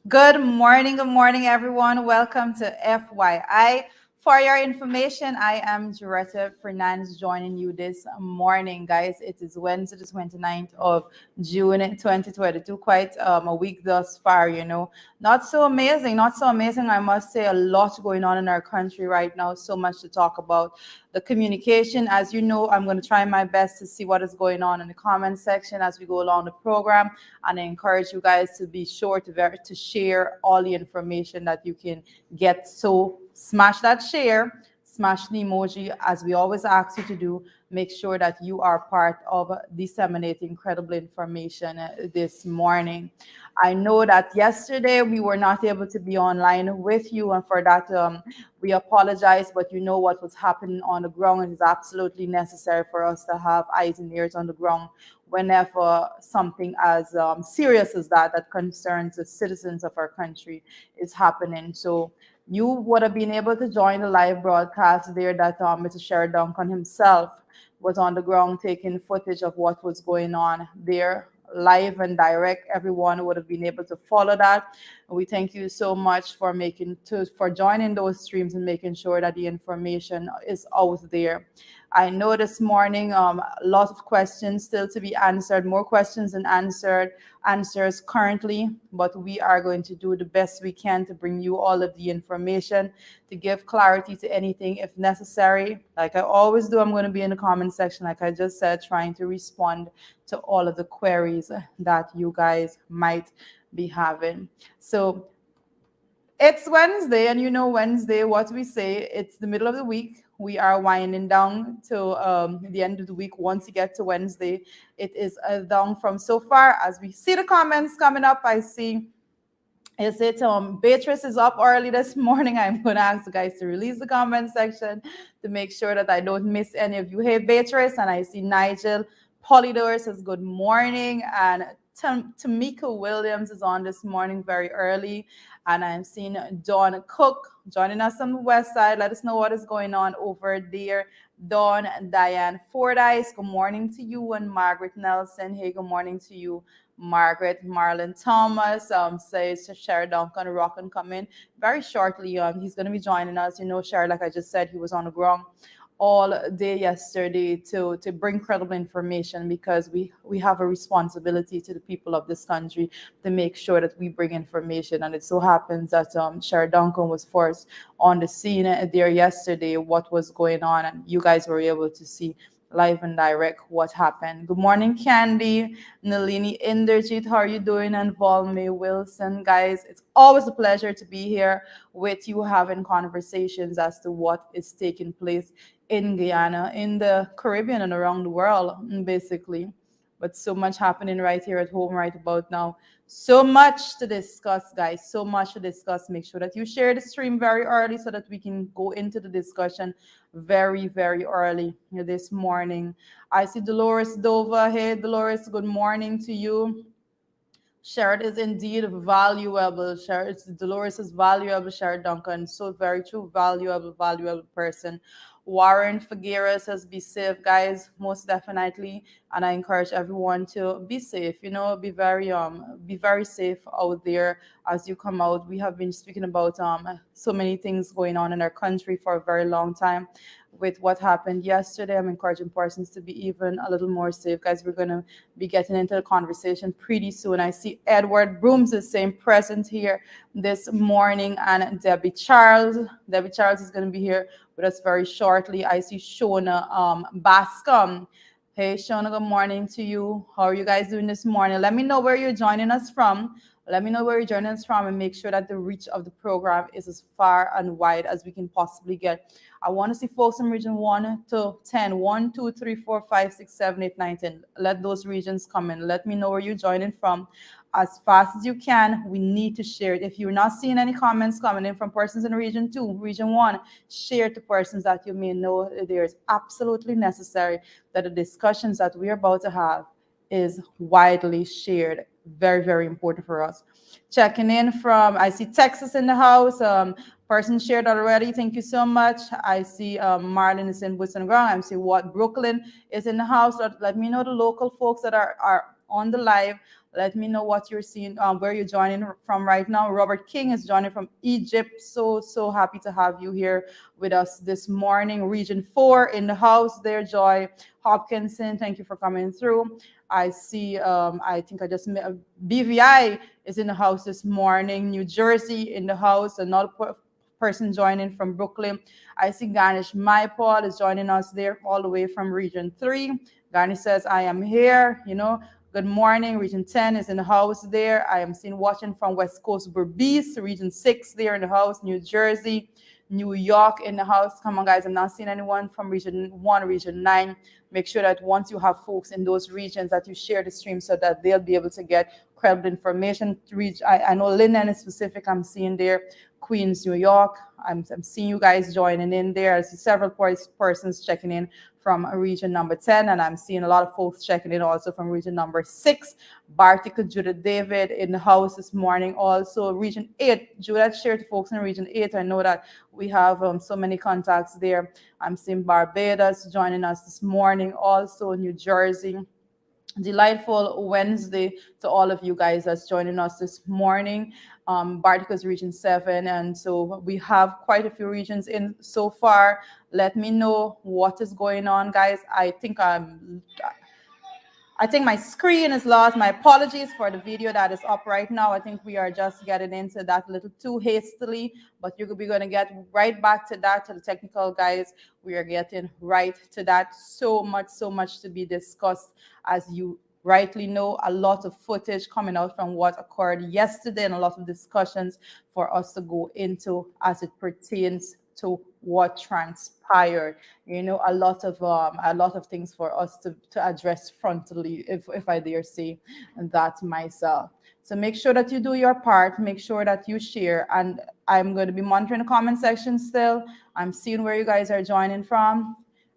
Good morning, everyone. Welcome to FYI. For your information, I am Joretta Fernandez joining you this morning, guys. It is Wednesday, the 29th of June 2022. Quite a week thus far, Not so amazing, not so amazing. I must say, a lot going on in our country right now. So much to talk about. The communication, as you know, I'm going to try my best to see what is going on in the comment section as we go along the program, and I encourage you guys to be sure to share all the information that you can get. So smash that share, smash the emoji, as we always ask you to do. Make sure that you are part of disseminating incredible information this morning. I know that yesterday we were not able to be online with you, and for that, we apologize. But you know what was happening on the ground. It is absolutely necessary for us to have eyes and ears on the ground whenever something as serious as that concerns the citizens of our country is happening. So you would have been able to join the live broadcast there that Mr. Sherry Duncan himself was on the ground taking footage of what was going on there live and direct. Everyone would have been able to follow that. We thank you so much for joining those streams and making sure that the information is out there. I know this morning a lot of questions still to be answered, more questions than answers currently, but we are going to do the best we can to bring you all of the information, to give clarity to anything if necessary. Like I always do, I'm going to be in the comment section, like I just said, trying to respond to all of the queries that you guys might be having. So it's Wednesday, and you know Wednesday, what we say, it's the middle of the week. We are winding down to the end of the week. Once you get to Wednesday, it is down from so far. As we see the comments coming up, I see, is it Beatrice is up early this morning. I'm going to ask the guys to release the comment section to make sure that I don't miss any of you. Hey, Beatrice, and I see Nigel Polydor says good morning, and Tamika Williams is on this morning very early. And I'm seeing Dawn Cook joining us on the west side. Let us know what is going on over there. Dawn and Diane Fordyce, good morning to you. And Margaret Nelson, hey, good morning to you. Margaret Marlon Thomas says to Sherry Duncan, Rock and come in very shortly. He's going to be joining us. You know, Sherry, like I just said, he was on the ground all day yesterday to bring credible information, because we have a responsibility to the people of this country to make sure that we bring information. And it so happens that Sherry Duncan was first on the scene there yesterday, what was going on, and you guys were able to see live and direct what happened. Good morning, Candy, Nalini Inderjit, how are you doing? And Volme Wilson, guys, it's always a pleasure to be here with you, having conversations as to what is taking place in Guyana, in the Caribbean, and around the world, basically. But so much happening right here at home right about now. So much to discuss, guys. So much to discuss. Make sure that you share the stream very early so that we can go into the discussion very, very early this morning. I see Dolores Dova. Hey, Dolores, good morning to you. Shared is indeed valuable. Shared, Dolores is valuable. Shared Duncan, so very true, valuable person. Warren Figueroa says, "Be safe, guys. Most definitely, and I encourage everyone to be safe. Be very safe out there as you come out. We have been speaking about so many things going on in our country for a very long time. With what happened yesterday, I'm encouraging persons to be even a little more safe, guys. We're gonna be getting into the conversation pretty soon. I see Edward Brooms is saying present here this morning, and Debbie Charles. Debbie Charles is going to be here with us very shortly. I see Shona Bascom. Hey, Shona, good morning to you. How are you guys doing this morning? Let me know where you're joining us from. Let me know where you're joining us from, and make sure that the reach of the program is as far and wide as we can possibly get. I want to see folks in region 1 to 10. 1, 2, 3, 4, 5, 6, 7, 8, 9, 10. Let those regions come in. Let me know where you're joining from as fast as you can. We need to share it. If you're not seeing any comments coming in from persons in region 2, region 1, share to persons that you may know. There is absolutely necessary that the discussions that we're about to have is widely shared. Very, very important for us. Checking in from, I see Texas in the house. Person shared already. Thank you so much. I see Marlon is in boots on the ground. I see what Brooklyn is in the house. Let me know the local folks that are on the live. Let me know what you're seeing, where you're joining from right now. Robert King is joining from Egypt. So happy to have you here with us this morning. Region 4 in the house there. Joy Hopkinson, thank you for coming through. I see, I think I just met, BVI is in the house this morning. New Jersey in the house. Another person joining from Brooklyn. I see Garnish Paul is joining us there all the way from Region 3. Garnish says, I am here, Good morning. Region 10 is in the house there. I am seen watching from West Coast Berbice. Region 6 there in the house. New Jersey, New York in the house. Come on, guys. I'm not seeing anyone from Region 1, Region 9. Make sure that once you have folks in those regions that you share the stream so that they'll be able to get credible information. I know Linden is specific. I'm seeing there. Queens, New York. I'm seeing you guys joining in there. I see several persons checking in from region number 10, and I'm seeing a lot of folks checking in also from region number 6. Bartica Judith David in the house this morning. Also region 8, Judith shared to folks in region 8. I know that we have so many contacts there. I'm seeing Barbados joining us this morning. Also New Jersey. Delightful Wednesday to all of you guys that's joining us this morning. Bartica's region 7, and so we have quite a few regions in so far. Let me know what is going on, guys. I think my screen is lost. My apologies for the video that is up right now. I think we are just getting into that a little too hastily, but we're going to get right back to that, to the technical guys. We are getting right to that. So much to be discussed. As you rightly know, a lot of footage coming out from what occurred yesterday and a lot of discussions for us to go into as it pertains to what transpired. A lot of things for us to address frontally, if I dare say that myself. So make sure that you do your part, make sure that you share, and I'm going to be monitoring the comment section still. I'm seeing where you guys are joining from.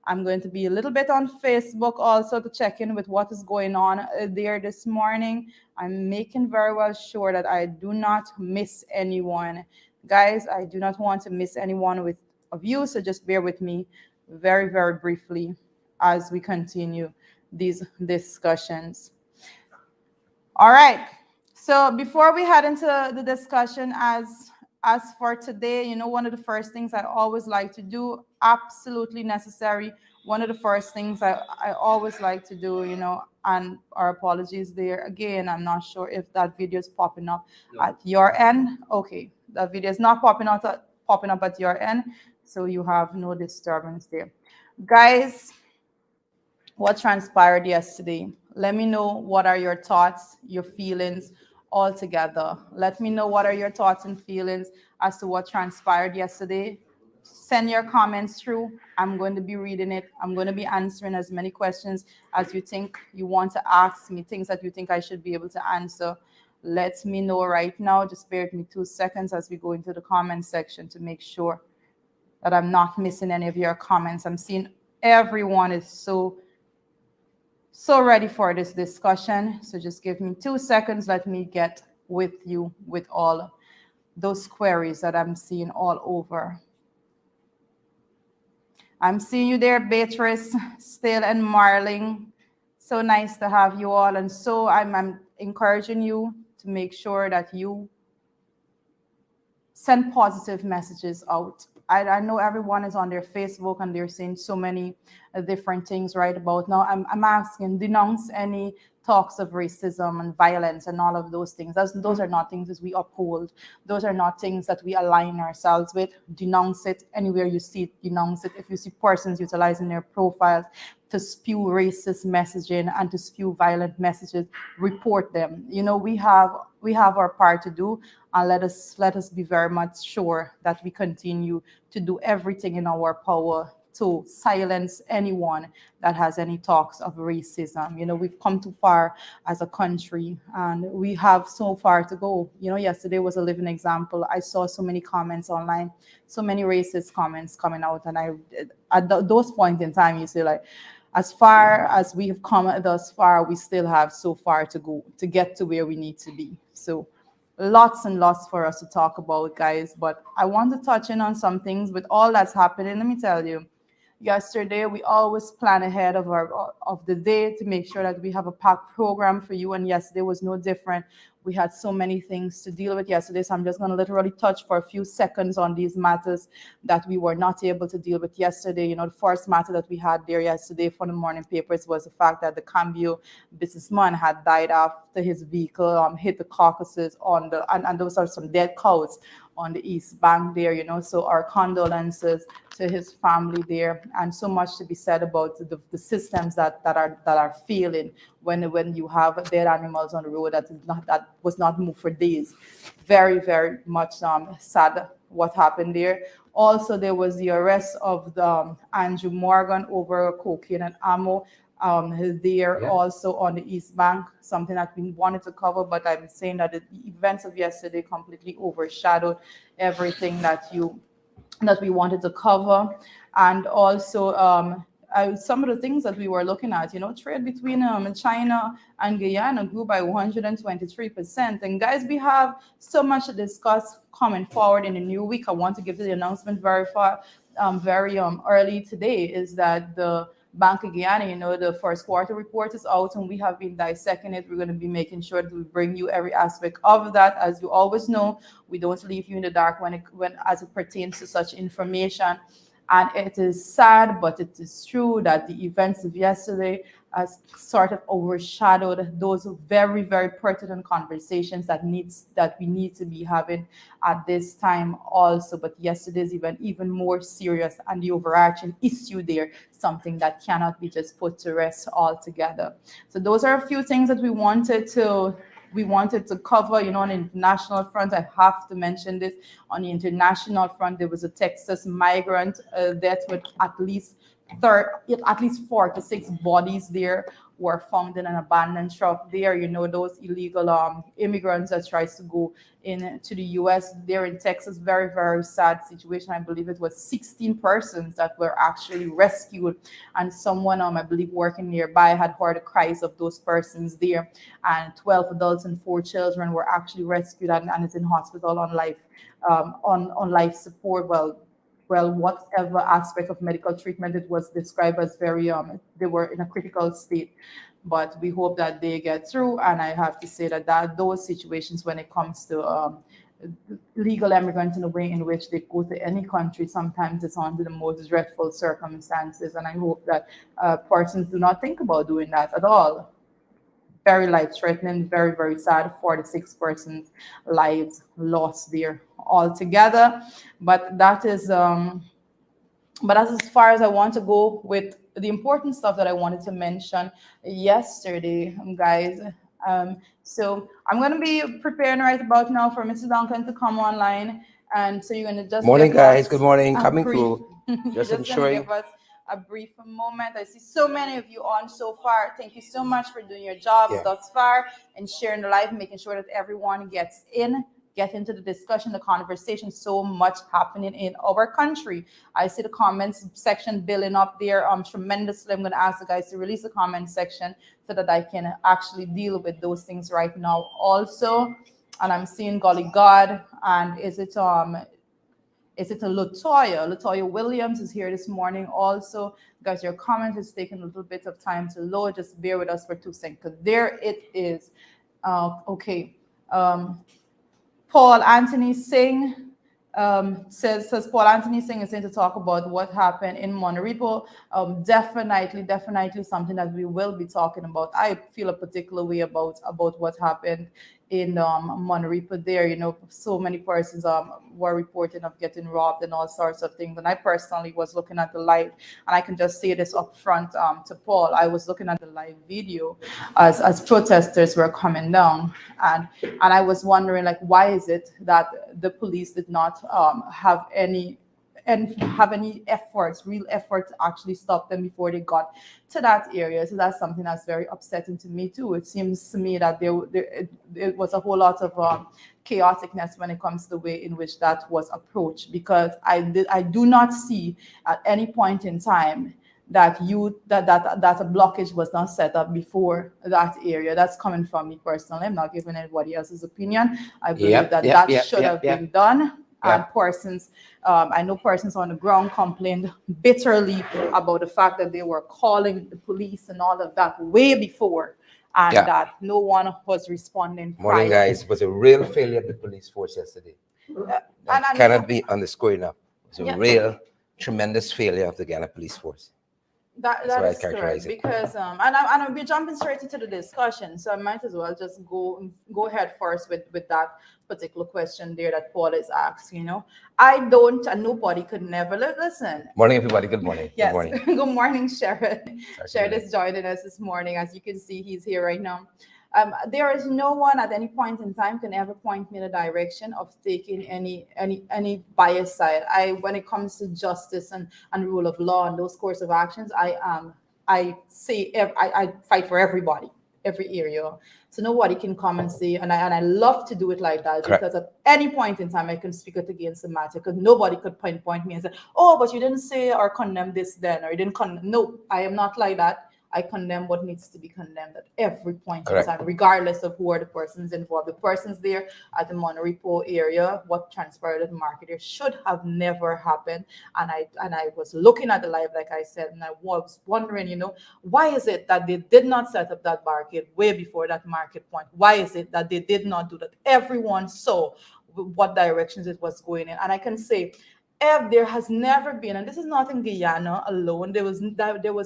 I'm going to be a little bit on Facebook also to check in with what is going on there this morning. I'm making very well sure that I do not miss anyone. Guys, I do not want to miss anyone of you, so just bear with me very, very briefly as we continue these discussions. All right. So before we head into the discussion, as for today, one of the first things I always like to do, absolutely necessary. One of the first things I always like to do, and our apologies there. Again, I'm not sure if that video is popping up at your end. Okay, that video is not popping up at your end, so you have no disturbance there. Guys, what transpired yesterday? Let me know what are your thoughts, your feelings all together. Let me know what are your thoughts and feelings as to what transpired yesterday. Send your comments through. I'm going to be reading it. I'm going to be answering as many questions as you think you want to ask me, things that you think I should be able to answer. Let me know right now. Just bear with me 2 seconds as we go into the comment section to make sure that I'm not missing any of your comments. I'm seeing everyone is so ready for this discussion. So just give me 2 seconds. Let me get with you with all those queries that I'm seeing all over. I'm seeing you there, Beatrice, Still, and Marling. So nice to have you all. And so I'm encouraging you to make sure that you send positive messages out. I know everyone is on their Facebook and they're saying so many different things right about now. I'm asking, denounce any talks of racism and violence and all of those things. Those are not things that we uphold. Those are not things that we align ourselves with. Denounce it anywhere you see it, denounce it. If you see persons utilizing their profiles to spew racist messaging and to spew violent messages, report them. We have our part to do, and let us be very much sure that we continue to do everything in our power to silence anyone that has any talks of racism. We've come too far as a country, and we have so far to go. Yesterday was a living example. I saw so many comments online, so many racist comments coming out, and at those points in time, you say, like, as far as we have come thus far, we still have so far to go to get to where we need to be. So lots and lots for us to talk about, guys. But I want to touch in on some things with all that's happening. Let me tell you, yesterday. We always plan ahead of the day to make sure that we have a packed program for you, and yesterday was no different. We had so many things to deal with yesterday, so I'm just going to literally touch for a few seconds on these matters that we were not able to deal with yesterday. The first matter that we had there yesterday for the morning papers was the fact that the Cambio businessman had died after his vehicle hit the carcasses and those are some dead cows on the east bank there. So our condolences to his family there, and so much to be said about the systems that are failing when you have dead animals on the road that was not moved for days. Very, very much sad what happened there. Also, there was the arrest of Andrew Morgan over cocaine and ammo there also on the East Bank, something that we wanted to cover, but I'm saying that the events of yesterday completely overshadowed everything that we wanted to cover. And also some of the things that we were looking at, trade between China and Guyana grew by 123%. And guys, we have so much to discuss coming forward in the new week. I want to give the announcement very early today, is that the Bank of Guyana, the first quarter report is out and we have been dissecting it. We're going to be making sure that we bring you every aspect of that. As you always know, we don't leave you in the dark when as it pertains to such information. And it is sad, but it is true that the events of yesterday has sort of overshadowed those very, very pertinent conversations that we need to be having at this time also. But yesterday's event even more serious, and the overarching issue there, something that cannot be just put to rest altogether. So those are a few things that we wanted to cover. On the international front, I have to mention this. On the international front, there was a Texas migrant death with at least 4 to 6 bodies there were found in an abandoned truck there. Those illegal immigrants that tries to go into the U.S. there in Texas. Very, very sad situation. I believe it was 16 persons that were actually rescued, and someone I believe working nearby had heard the cries of those persons there, and 12 adults and 4 children were actually rescued and is in hospital on life support. Well, whatever aspect of medical treatment, it was described as very, they were in a critical state, but we hope that they get through. And I have to say that those situations, when it comes to legal immigrants, in the way in which they go to any country, sometimes it's under the most dreadful circumstances. And I hope that persons do not think about doing that at all. Very life-threatening, very, very sad. 46 persons' lives lost there altogether. But that is, that's as far as I want to go with the important stuff that I wanted to mention yesterday, guys. So I'm going to be preparing right about now for Mr. Duncan to come online. And so you're going to just morning, guys. Good morning. Coming through. Just ensuring. Give us a brief moment. I see so many of you on so far. Thank you so much for doing your job thus far and sharing the live, making sure that everyone get into the discussion, the conversation. So much happening in our country. I see the comments section building up there tremendously. I'm going to ask the guys to release the comment section so that I can actually deal with those things right now also. And I'm seeing Golly God, and is it a Latoya? Latoya Williams is here this morning also. Guys, your comment is taking a little bit of time to load. Just bear with us for 2 seconds. There it is. Okay. Paul Anthony Singh says Paul Anthony Singh is going to talk about what happened in Monterepo. Definitely something that we will be talking about. I feel a particular way about what happened in Monterepo there. So many persons were reporting of getting robbed and all sorts of things. And I personally was looking at the live, and I can just say this up front to Paul. I was looking at the live video as protesters were coming down, and I was wondering, like, why is it that the police did not have any real efforts to actually stop them before they got to that area. So that's something that's very upsetting to me too. It seems to me that there was a whole lot of chaoticness when it comes to the way in which that was approached, because I do not see at any point in time that a blockage was not set up before that area. That's coming from me personally. I'm not giving anybody else's opinion. I believe that should have been done. And persons, I know persons on the ground complained bitterly about the fact that they were calling the police and all of that way before, and that no one was responding. Morning, guys. It was a real failure of the police force yesterday. And cannot be underscored enough. It was a real, tremendous failure of the Ghana police force. That is correct, because and we're jumping straight into the discussion, so I might as well just go ahead first with that particular question there that Paul is asking. I don't, and nobody could never listen. Morning, everybody. Good morning. Yes. Good morning. Good morning, Sharon. Sharon is joining us this morning. As you can see, he's here right now. There is no one at any point in time can ever point me in the direction of taking any bias side. When it comes to justice and rule of law and those course of actions, I fight for everybody, every area. So nobody can come and say, and I love to do it like that. Correct. Because at any point in time I can speak it against the matter, because nobody could point me and say, oh, but you didn't say or condemn this then, or you didn't condemn. No, I am not like that. I condemn what needs to be condemned at every point in time, regardless of who are the persons involved. The persons there at the Monorepo area, what transpired at the market there should have never happened. And I was looking at the live, like I said, and I was wondering, why is it that they did not set up that barricade way before that market point? Why is it that they did not do that? Everyone saw what directions it was going in. And I can say, if there has never been, and this is not in Guyana alone, there was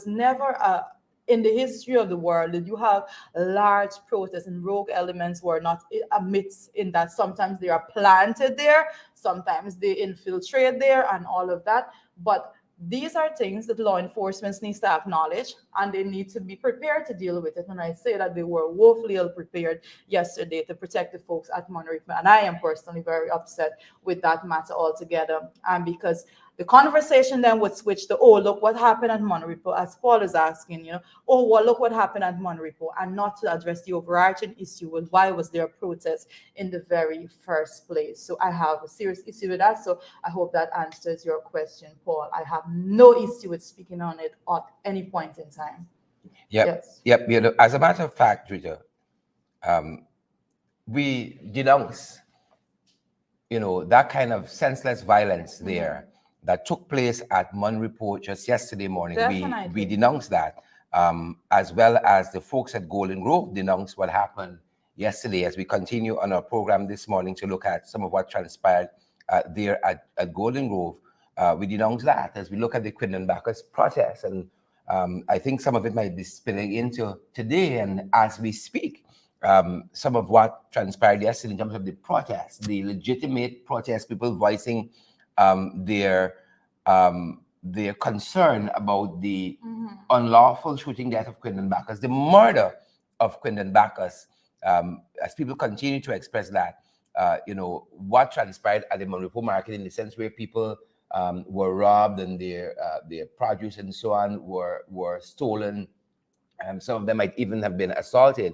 never in the history of the world that you have large protests and rogue elements were not amidst in that. Sometimes they are planted there, sometimes they infiltrate there and all of that. But these are things that law enforcement needs to acknowledge, and they need to be prepared to deal with it. And I say that they were woefully ill prepared yesterday to protect the folks at Monorepo. And I am personally very upset with that matter altogether. And because the conversation then would switch to, oh, look what happened at Monorepo, as Paul is asking, oh, well, look what happened at Monorepo, and not to address the overarching issue with why was there a protest in the very first place. So I have a serious issue with that. So I hope that answers your question, Paul. I have no issue with speaking on it at any point in time. Yep. Yes. Yep. As a matter of fact, Rita, we denounce, that kind of senseless violence there that took place at Monorepo just yesterday morning. Definitely. We denounce that, as well as the folks at Golden Grove denounced what happened yesterday, as we continue on our program this morning to look at some of what transpired there at Golden Grove. We denounce that as we look at the Quinlan Bacchus protest, and I think some of it might be spilling into today, and as we speak, some of what transpired yesterday in terms of the protest, the legitimate protest, people voicing their concern about the unlawful shooting death of Quinlan Bacchus, the murder of Quinlan Bacchus, as people continue to express that, what transpired at the Monorepo market, in the sense where people were robbed and their produce and so on were stolen, and some of them might even have been assaulted.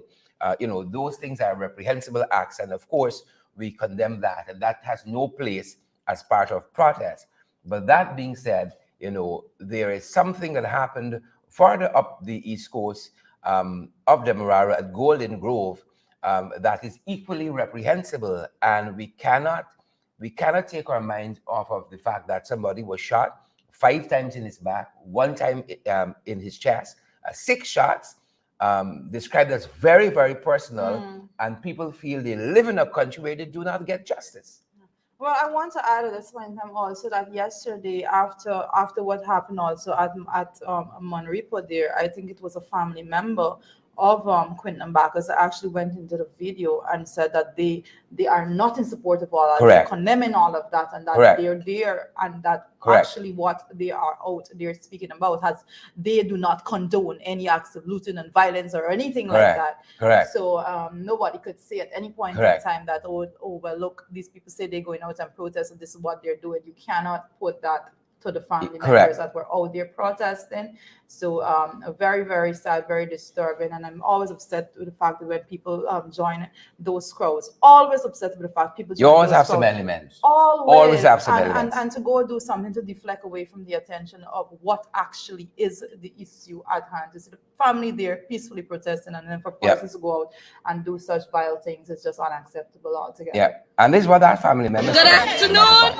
Those things are reprehensible acts, and of course we condemn that, and that has no place as part of protest. But that being said, there is something that happened farther up the east coast of Demerara at Golden Grove that is equally reprehensible, and we cannot take our minds off of the fact that somebody was shot 5 times in his back, 1 time in his chest, 6 shots, described as very, very personal, and people feel they live in a country where they do not get justice. Well, I want to add at this point in time also that yesterday, after what happened also at Monorepo there, I think it was a family member of Quinlan Bacchus actually went into the video and said that they are not in support of all that, they're condemning all of that, and that they're there, and that actually what they are out there speaking about they do not condone any acts of looting and violence or anything like that. So nobody could say at any point in time that, oh well, look, these people say they're going out and protest and this is what they're doing. You cannot put that to the family Correct. members that were out there protesting. So very, very sad, very disturbing. And I'm always upset with the fact that when people join those crowds, always upset with the fact people join You always those have some crowds. elements. Always have some and, elements. and to go do something to deflect away from the attention of what actually is the issue at hand. To see the family there peacefully protesting, and then for persons to go out and do such vile things is just unacceptable altogether. Yeah, and this is what our family members. Good afternoon.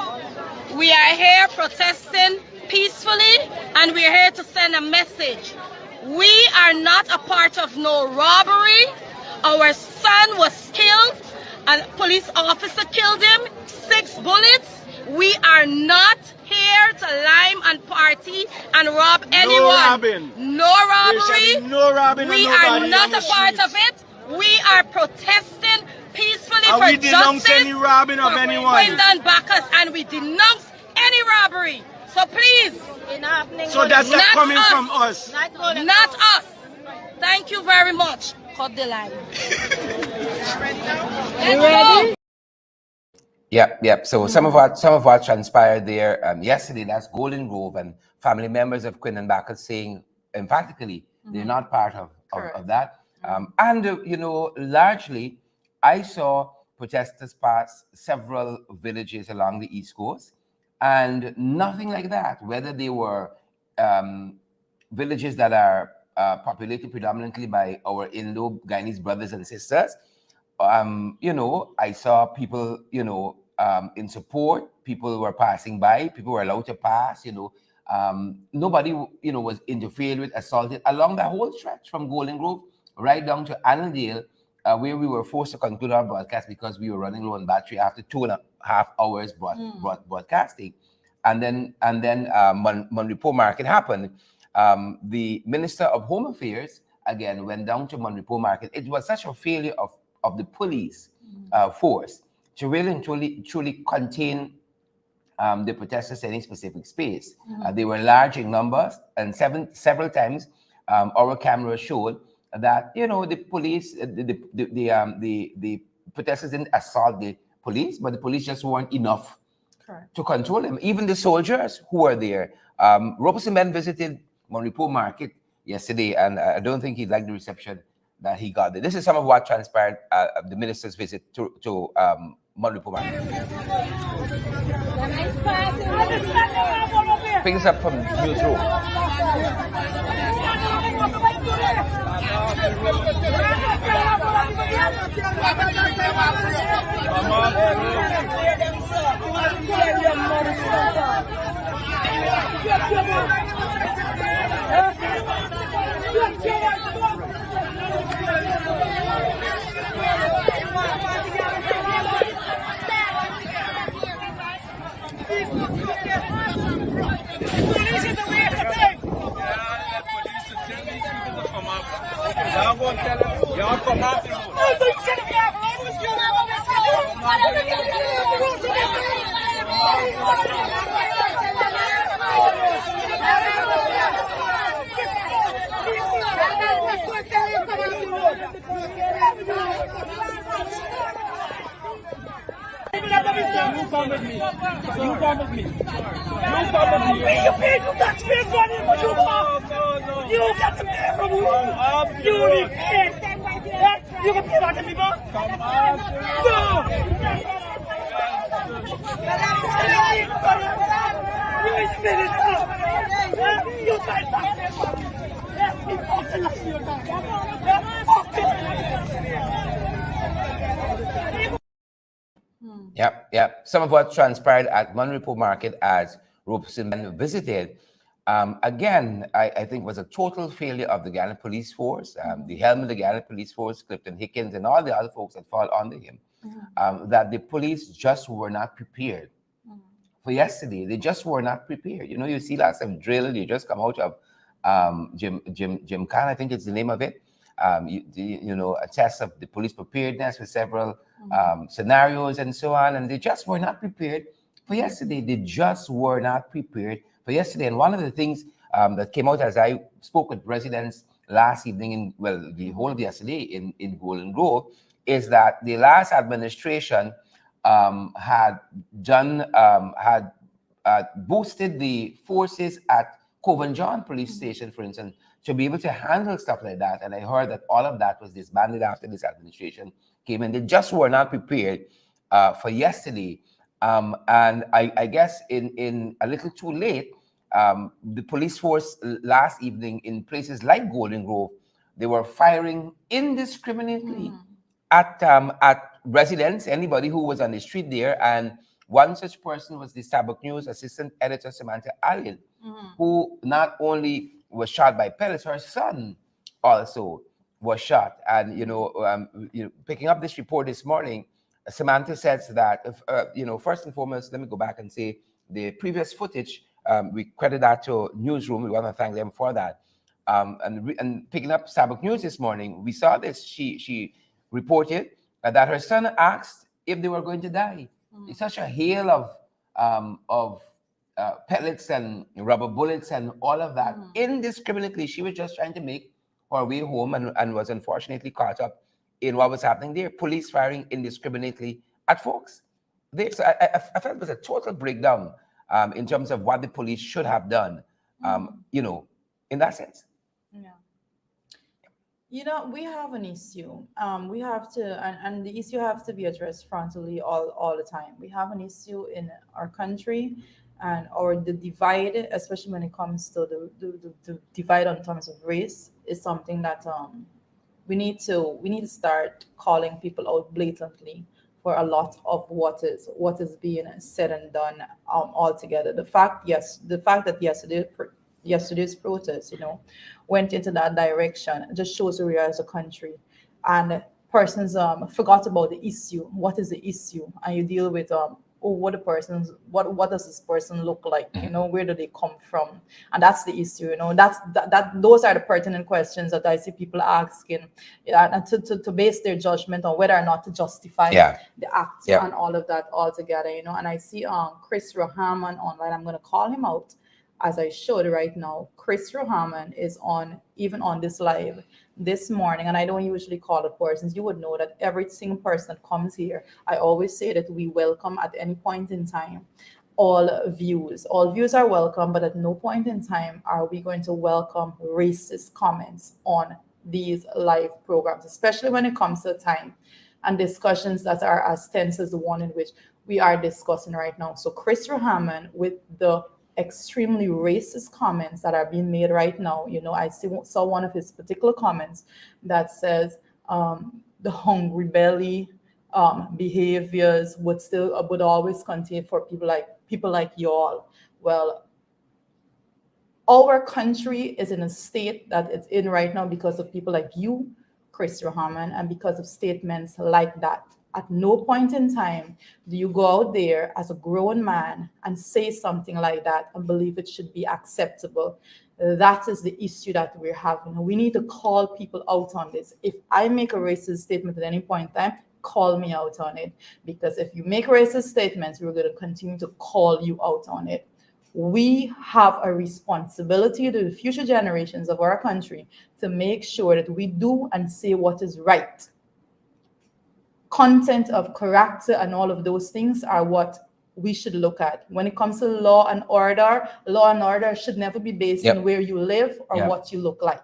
We are here protesting peacefully, and we're here to send a message. We are not a part of no robbery. Our son was killed. A police officer killed him, 6 bullets. We are not here to lime and party and rob anyone. No robbing. No robbery. No robbing. We are not a part of it. We are protesting peacefully and for we denounce justice any robbing of anyone. Quindon Bacchus, and we denounce any robbery. So please, so that's not coming us. from us. Not us. Thank you very much. Cut the line. You ready? Yeah. So some of what transpired there yesterday, that's Golden Grove and family members of Quindon Bacchus saying emphatically they're not part of that. And largely, I saw protesters pass several villages along the East Coast, and nothing like that. Whether they were villages that are populated predominantly by our Indo-Guyanese brothers and sisters, I saw people, in support. People were passing by. People were allowed to pass. Nobody, was interfered with, assaulted along that whole stretch from Golden Grove right down to Annandale, where we were forced to conclude our broadcast because we were running low on battery after 2.5 hours broadcasting. And then Monrepo Market happened. The Minister of Home Affairs again went down to Monrepo Market. It was such a failure of the police force to really and truly contain the protesters in any specific space. They were large in numbers, and several times our camera showed that the police, the protesters didn't assault the police, but the police just weren't enough to control them. Even the soldiers who were there. Robertson Ben visited Monrepo Market yesterday, and I don't think he liked the reception that he got there. This is some of what transpired at the minister's visit to Monrepo Market. Picks up from News Room. Y'all come out. You come with me. You come with me. You come with me. You pay your taxpayers money, but you come. You got to pay from who? You need pay. You can pay that to people. Come on. No. You is finished. You pay taxpayers money. Yep. Some of what transpired at Monrepo Market as Robertson visited, again, I think was a total failure of the Guyana Police Force, the helm of the Guyana Police Force, Clifton Hickens, and all the other folks that fall under him, that the police just were not prepared for yesterday. They just were not prepared. You see lots of drill. You just come out of Jim Khan, I think it's the name of it. A test of the police preparedness with several scenarios and so on, and they just were not prepared for yesterday. They just were not prepared for yesterday. And one of the things that came out as I spoke with residents last evening, the whole of yesterday in Golden Grove, is that the last administration had boosted the forces at Coven John Police Station, for instance, to be able to handle stuff like that. And I heard that all of that was disbanded after this administration came in. They just were not prepared for yesterday. And I guess in a little too late, the police force last evening in places like Golden Grove, they were firing indiscriminately at residents, anybody who was on the street there. And one such person was the Starbuck News assistant editor, Samantha Allen, who not only was shot by pellets, her son also was shot. And, picking up this report this morning, Samantha says that, first and foremost, let me go back and say the previous footage, we credit that to Newsroom. We want to thank them for that. And picking up Starbuck News this morning, we saw this. She reported that her son asked if they were going to die. It's such a hail of pellets and rubber bullets and all of that indiscriminately. She was just trying to make her way home and was unfortunately caught up in what was happening there. Police firing indiscriminately at folks. So I felt it was a total breakdown in terms of what the police should have done, in that sense. Yeah. We have an issue. We have to, and the issue have to be addressed frontally all the time. We have an issue in our country, or the divide, especially when it comes to the divide on terms of race, is something that we need to start calling people out blatantly for a lot of what is being said and done altogether. The fact that yesterday's protest, went into that direction just shows where we are as a country. And persons forgot about the issue. What is the issue? And you deal with what does this person look like? Where do they come from? And that's the issue. Those are the pertinent questions that I see people asking, and to base their judgment on whether or not to justify the act and all of that altogether. And I see Chris Rohaman online. I'm going to call him out as I showed right now. Chris Rohaman is on this live this morning, and I don't usually call it persons. You would know that every single person that comes here, I always say that we welcome at any point in time all views. All views are welcome, but at no point in time are we going to welcome racist comments on these live programs, especially when it comes to time and discussions that are as tense as the one in which we are discussing right now. So Chris Rohaman, with the extremely racist comments that are being made right now. I saw one of his particular comments that says the hungry belly behaviors would always continue for people like y'all. Well, our country is in a state that it's in right now because of people like you, Chris Rohaman, and because of statements like that. At no point in time do you go out there as a grown man and say something like that and believe it should be acceptable. That is the issue that we're having. We need to call people out on this. If I make a racist statement at any point in time, call me out on it. Because if you make racist statements, we're going to continue to call you out on it. We have a responsibility to the future generations of our country to make sure that we do and say what is right. Content of character and all of those things are what we should look at. When it comes to law and order should never be based on where you live or what you look like.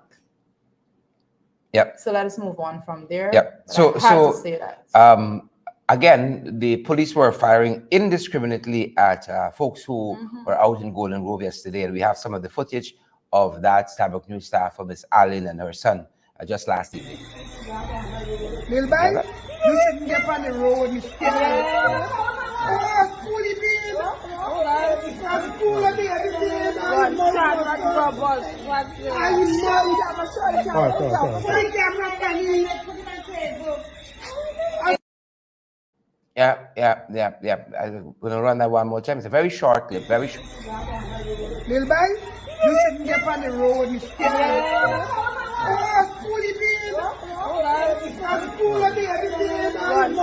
So let us move on from there. So to say that. Again, the police were firing indiscriminately at folks who were out in Golden Grove yesterday, and we have some of the footage of that Starbuck News staff for Miss Allen and her son just last evening. Lil Bang, you shouldn't get on the road, you stay there. Oh, schoolie babe. Schoolie babe, everything. I'm not I'm going to run that one more time. It's a very short clip, very short. Lil Bang, you shouldn't get on the road, you stay there. Oh, schoolie babe. Schoolie babe, everything. I'm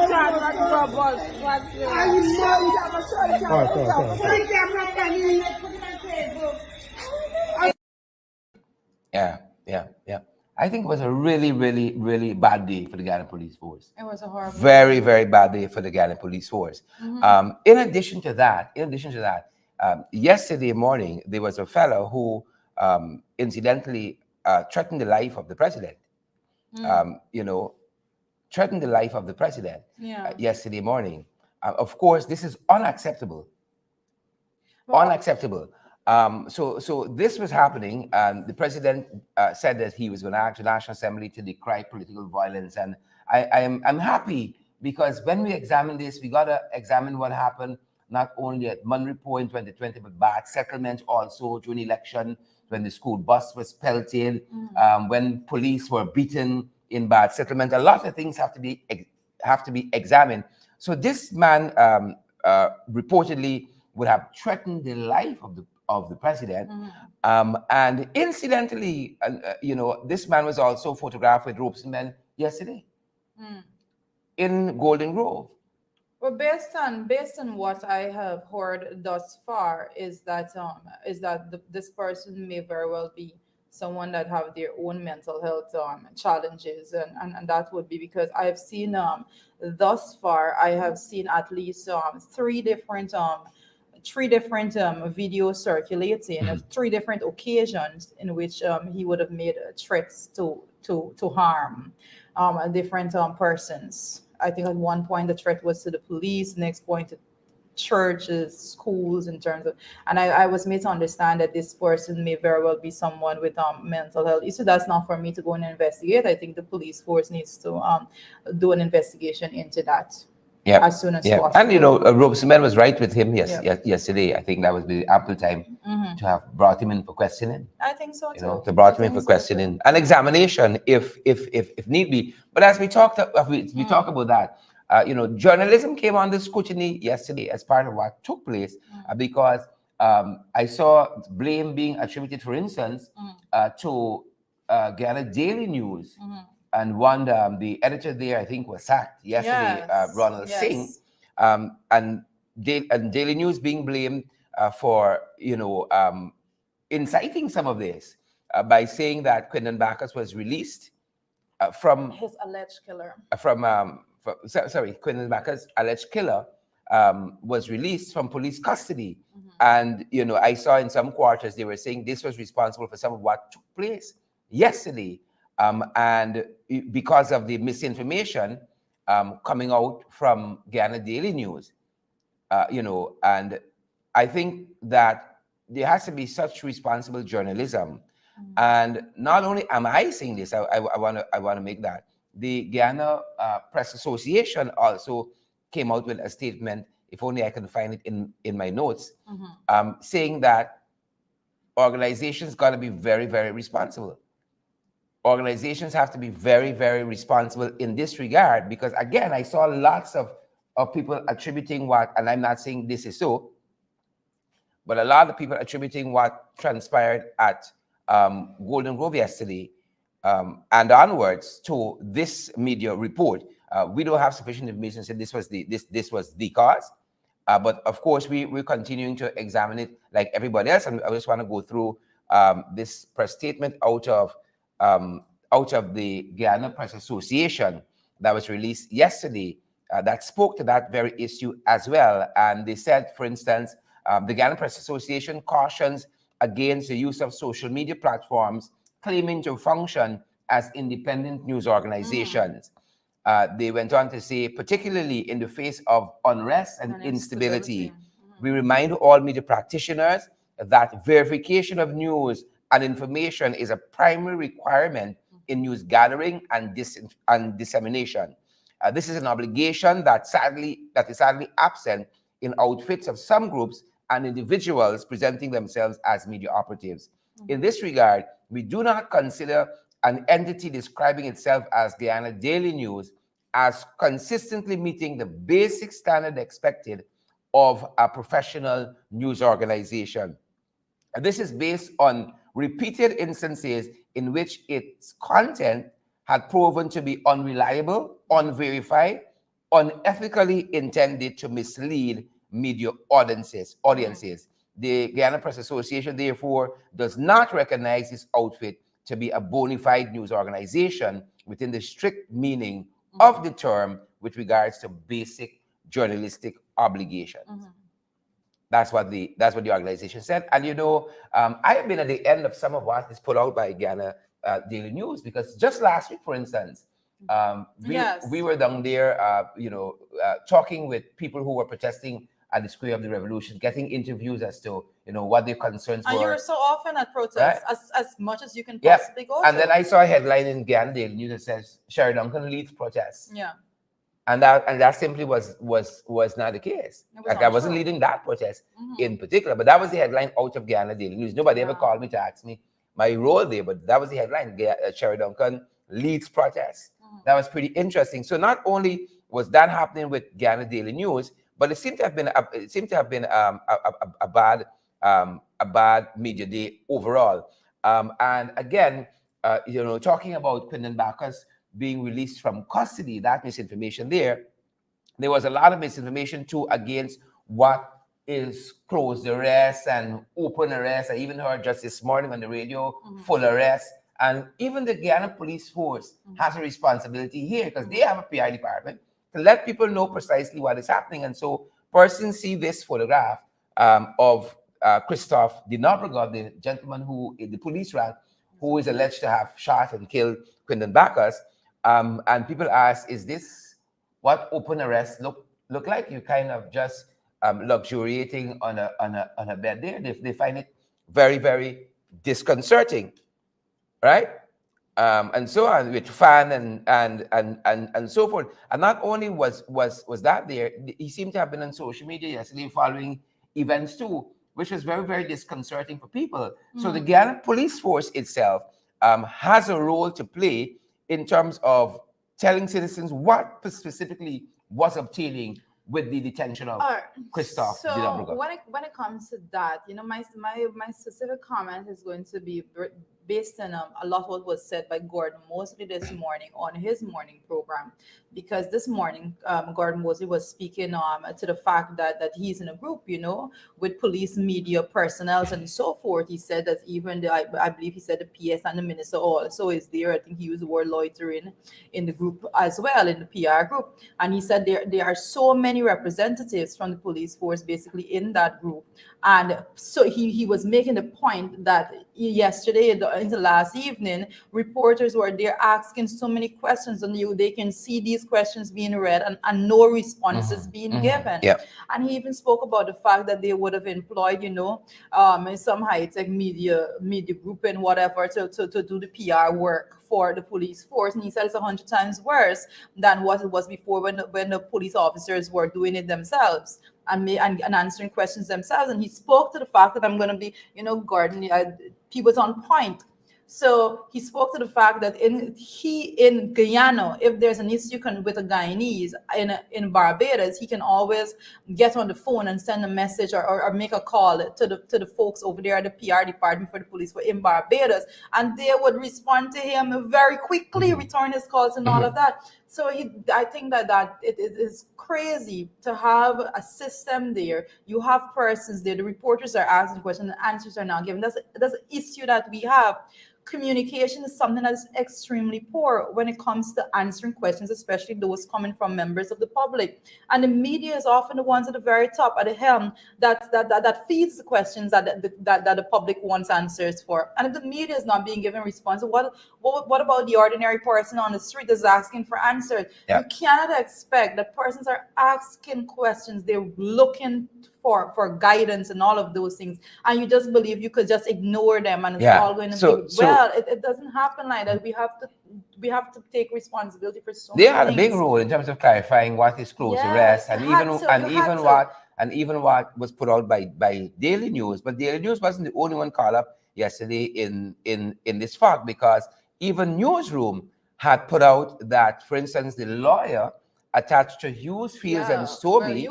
Yeah. I think it was a really, really, really bad day for the Ghana Police Force. It was a horrible very, very bad day for the Ghana Police Force. In addition to that, Yesterday morning, there was a fellow who incidentally threatened the life of the president. You know, threatened the life of the president yesterday morning. Of course, this is unacceptable. Unacceptable. So this was happening, and the president said that he was going to ask the National Assembly to decry political violence. And I'm happy, because when we examine this, we got to examine what happened not only at Munripo in 2020, but bad settlement also during election, when the school bus was pelted, when police were beaten in bad settlement. A lot of things have to be examined. So this man reportedly would have threatened the life of the president. And incidentally, you know, this man was also photographed with ropes and men yesterday in Golden Grove. Well, based on what I have heard thus far, is that this person may very well be someone that have their own mental health challenges, and that would be because I've seen thus far I have seen at least three different videos circulating of three different occasions in which he would have made threats to harm different persons. I think at one point the threat was to the police, next point to churches, schools, in terms of, and I was made to understand that this person may very well be someone with mental health issue. That's not for me to go and investigate. I think the police force needs to do an investigation into that as soon as possible. And you know, Robeson was right with him yesterday. I think that was the ample time to have brought him in for questioning. I think so too. You know, to brought him in for questioning and examination if need be. But as we talk about that, you know, journalism came under scrutiny yesterday as part of what took place, because I saw blame being attributed, for instance, to Guyana Daily News. And one, the editor there, I think, was sacked yesterday, Ronald Singh, and Daily News being blamed for, you know, inciting some of this by saying that Quinton Bacchus was released from his alleged killer. Quinton Bacchus, alleged killer, was released from police custody. And, you know, I saw in some quarters they were saying this was responsible for some of what took place yesterday. And because of the misinformation coming out from Guyana Daily News, you know, and I think that there has to be such responsible journalism. And not only am I saying this, I want to make that the Guyana Press Association also came out with a statement, if only I can find it in my notes, saying that organizations got to be very, very responsible. Organizations have to be very, very responsible in this regard, because again, I saw lots of people attributing what, and I'm not saying this is so, but a lot of people attributing what transpired at Golden Grove yesterday and onwards to this media report. We don't have sufficient information to say this was the cause, but of course we're continuing to examine it like everybody else. And I just want to go through this press statement out of the Guyana Press Association that was released yesterday that spoke to that very issue as well. And they said, for instance, the Guyana Press Association cautions against the use of social media platforms claiming to function as independent news organizations. They went on to say, particularly in the face of unrest and instability, we remind all media practitioners that verification of news and information is a primary requirement in news gathering and dissemination. This is an obligation that is sadly absent in outfits of some groups and individuals presenting themselves as media operatives. In this regard, we do not consider an entity describing itself as Guyana Daily News as consistently meeting the basic standard expected of a professional news organization. This is based on repeated instances in which its content had proven to be unreliable, unverified, unethically intended to mislead media audiences. The Guyana Press Association, therefore, does not recognize this outfit to be a bona fide news organization within the strict meaning of the term with regards to basic journalistic obligations. That's what the organization said. And I have been at the end of some of what is put out by Ghana Daily News, because just last week, for instance, we were down there, talking with people who were protesting at the Square of the Revolution, getting interviews as to what their concerns were. And you're so often at protests, right? as much as you can possibly go. And then I saw a headline in Ghana Daily News that says Sherry Duncan leads protests. Yeah. And that simply was not the case. Like, I wasn't true. leading that protest in particular, but that was the headline out of Ghana Daily News. Nobody ever called me to ask me my role there, but that was the headline. Sherry Duncan leads protests. That was pretty interesting. So not only was that happening with Ghana Daily News, but it seemed to have been a bad media day overall. And again, talking about Quinton Bacchus being released from custody, that misinformation there was a lot of misinformation too against what is closed arrest and open arrest. I even heard just this morning on the radio, full arrest. And even the Guyana Police Force has a responsibility here, because they have a PI department to let people know precisely what is happening. And so persons see this photograph of Christophe de Nobrega, the gentleman who, the police rank, who is alleged to have shot and killed Quinton Bacchus. And people ask, is this what open arrest look like? You kind of just luxuriating on a bed there. They find it very, very disconcerting, right? And so on, with fan and so forth. And not only was that there, he seemed to have been on social media yesterday following events too, which was very, very disconcerting for people. So the Guyana Police Force itself has a role to play in terms of telling citizens what specifically was obtaining with the detention of Christophe. So when it comes to that, my specific comment is going to be based on a lot of what was said by Gordon Mosley this morning on his morning program, because this morning Gordon Mosley was speaking to the fact that he's in a group, with police, media, personnel, and so forth. He said that even I believe he said the PS and the minister also is there. I think he used the word loitering in the group as well, in the PR group. And he said there are so many representatives from the police force basically in that group. And so he was making the point that yesterday into last evening, reporters were there asking so many questions, and they can see these questions being read and no responses being given. Yep. And he even spoke about the fact that they would have employed, some high-tech media group and whatever to do the PR work for the police force. And he said it's 100 times worse than what it was before when the police officers were doing it themselves and answering questions themselves. And he spoke to the fact that I'm going to be, Gordon, he was on point. So he spoke to the fact that in Guyana, if there's an issue with a Guyanese in Barbados, he can always get on the phone and send a message or make a call to the folks over there at the PR department for the police in Barbados, and they would respond to him very quickly, return his calls and all of that. So I think that it is crazy to have a system there. You have persons there, the reporters are asking questions, and answers are not given. That's an issue that we have. Communication is something that is extremely poor when it comes to answering questions, especially those coming from members of the public. And the media is often the ones at the very top, at the helm, that feeds the questions that the public wants answers for. And if the media is not being given response, what about the ordinary person on the street that's asking for answers? Yeah. You cannot expect that persons are asking questions. They're looking for guidance and all of those things, and you just believe you could just ignore them and it's all going to be well. It doesn't happen like that. We have to take responsibility for so many things. They had a big role in terms of clarifying what is closed arrest, and even what was put out by Daily News. But Daily News wasn't the only one called up yesterday in this fact, because even Newsroom had put out that, for instance, the lawyer attached to Hughes, Fields and Stobie,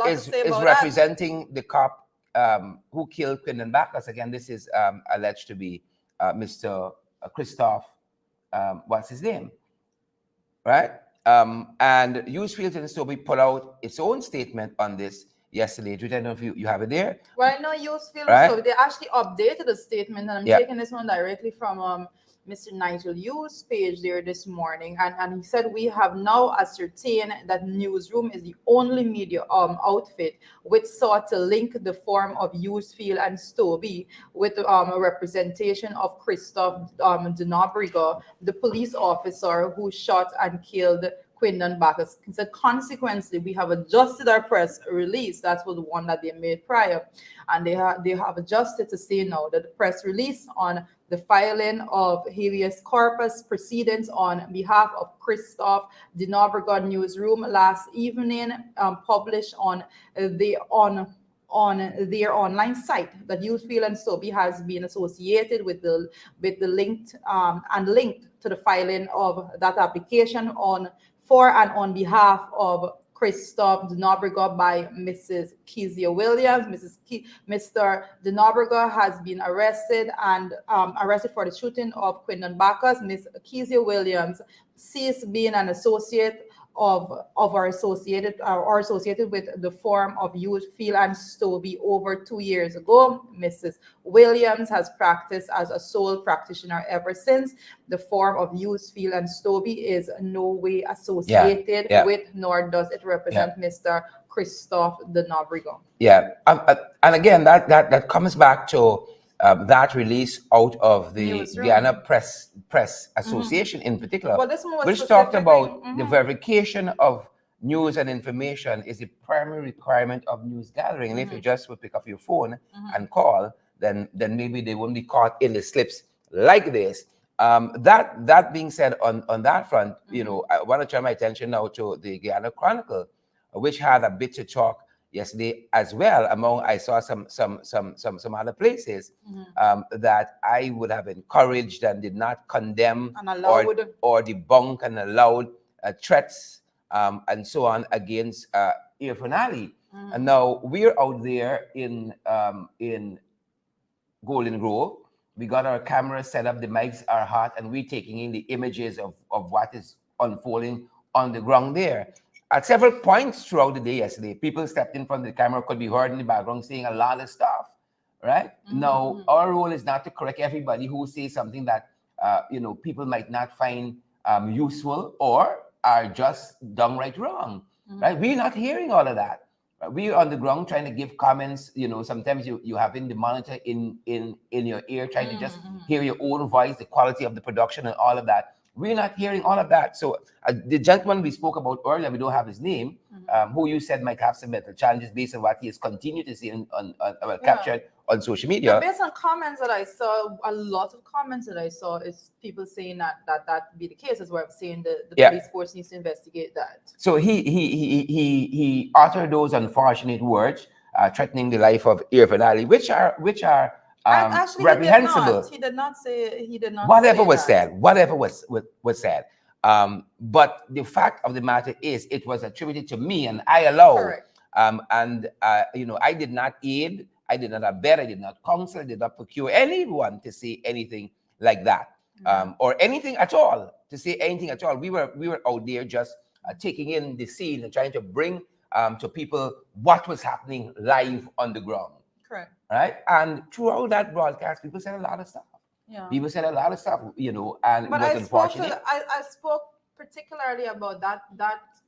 is representing the cop who killed Quinton Bacchus. Again, this is alleged to be Mr. Christophe, what's his name, right? And Hughes, Fields and Stobie put out its own statement on this yesterday. I don't know if you have it there. Well, no, Hughes, Fields and Stobie, they actually updated the statement, and I'm taking this one directly from Mr. Nigel Yu's page there this morning, and he said we have now ascertained that Newsroom is the only media outfit which sought to link the form of Field and Stobie with a representation of Christoph Denobriga, the police officer who shot and killed Quindon Bacchus. He said, consequently, we have adjusted our press release. That was the one that they made prior. And they have adjusted to say now that the press release on the filing of habeas corpus proceedings on behalf of Christoph Denobriga Newsroom last evening, published on their online site, that Field and Stobie has been associated with the linked and linked to the filing of that application for and on behalf of Christoph Denobriga by Mrs. Kezia Williams. Mr. Denobriga has been arrested for the shooting of Quindon Bacchus. Ms. Kezia Williams ceased being an associate or associated with the form of Field and Stobie over 2 years ago. Mrs. Williams has practiced as a sole practitioner ever since. The form of Field and Stobie is no way associated with, nor does it represent Mr. Christoph Denobriga. Yeah, and again, that comes back to that release out of the Guyana Press Association in particular, which talked about the verification of news and information is the primary requirement of news gathering. And if you just would pick up your phone and call, then maybe they won't be caught in the slips like this. That being said, on that front, I want to turn my attention now to the Guyana Chronicle, which had a bit to talk yesterday as well. I saw some other places that I would have encouraged and did not condemn or debunk and allowed threats and so on against Irfan Ali. And now we're out there in Golden Grove. We got our cameras set up, the mics are hot, and we're taking in the images of what is unfolding on the ground there. At several points throughout the day yesterday, people stepped in front of the camera, could be heard in the background saying a lot of stuff, right? Now, our role is not to correct everybody who says something that, people might not find useful or are just downright wrong, right? We're not hearing all of that. We're on the ground trying to give comments. Sometimes you have in the monitor in your ear, trying to just hear your own voice, the quality of the production and all of that. We're not hearing all of that. So the gentleman we spoke about earlier, we don't have his name, who you said might have some mental challenges based on what he has continued to see captured on social media. Yeah, based on comments that I saw, a lot of comments that I saw is people saying that be the case, as well as saying the police force needs to investigate that. So he uttered those unfortunate words, threatening the life of Irfan Ali, which are actually, reprehensible. He did not say. Whatever was said. But the fact of the matter is, it was attributed to me, and I allowed. Correct. I did not aid, I did not abet, I did not counsel, I did not procure anyone to say anything like that, or anything at all. To say anything at all, we were out there just taking in the scene and trying to bring to people what was happening live on the ground. Correct. Right, and throughout that broadcast, people said a lot of stuff. Yeah. People said a lot of stuff, and but it was unfortunate. I spoke particularly about that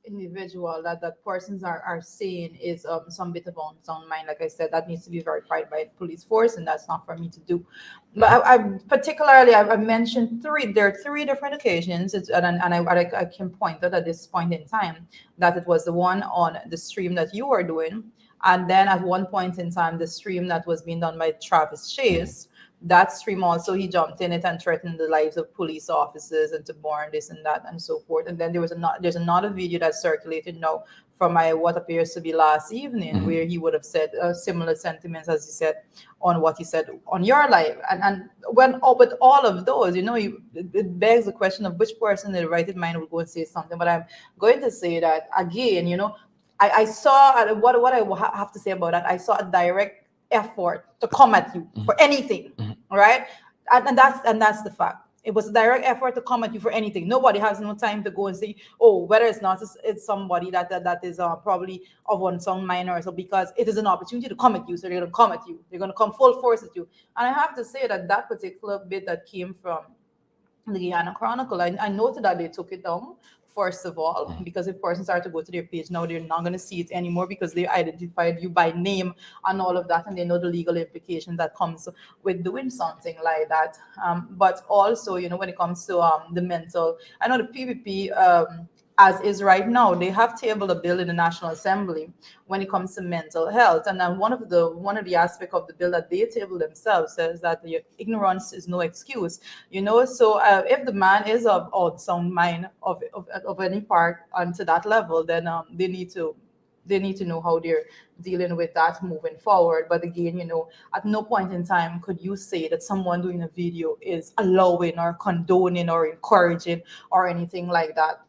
individual that persons are saying is some bit of unsound mind. Like I said, that needs to be verified by the police force, and that's not for me to do. But I mentioned there are three different occasions, and I can point out at this point in time that it was the one on the stream that you were doing. And then at one point in time, the stream that was being done by Travis Chase, that stream also, he jumped in it and threatened the lives of police officers and to burn this and that and so forth. And then there's another video that circulated now from what appears to be last evening, where he would have said similar sentiments as he said on what he said on your live. And when with all of those, it begs the question of which person in the right mind would go and say something. But I'm going to say that again, I saw what I have to say about that. I saw a direct effort to come at you for anything, right? And that's the fact. It was a direct effort to come at you for anything. Nobody has no time to go and say, whether it's somebody that is probably of unsound mind or so, because it is an opportunity to come at you. So they're going to come at you. They're going to come full force at you. And I have to say that particular bit that came from the Guyana Chronicle. I noted that they took it down, first of all, because if persons are to go to their page now, they're not going to see it anymore because they identified you by name and all of that, and they know the legal implication that comes with doing something like that. But also, when it comes to the mental, I know the PPP, as is right now, they have tabled a bill in the National Assembly when it comes to mental health. And then one of the aspects of the bill that they tabled themselves says that the ignorance is no excuse. So if the man is of sound mind of any part onto that level, then they need to know how they're dealing with that moving forward. But again, at no point in time could you say that someone doing a video is allowing or condoning or encouraging or anything like that.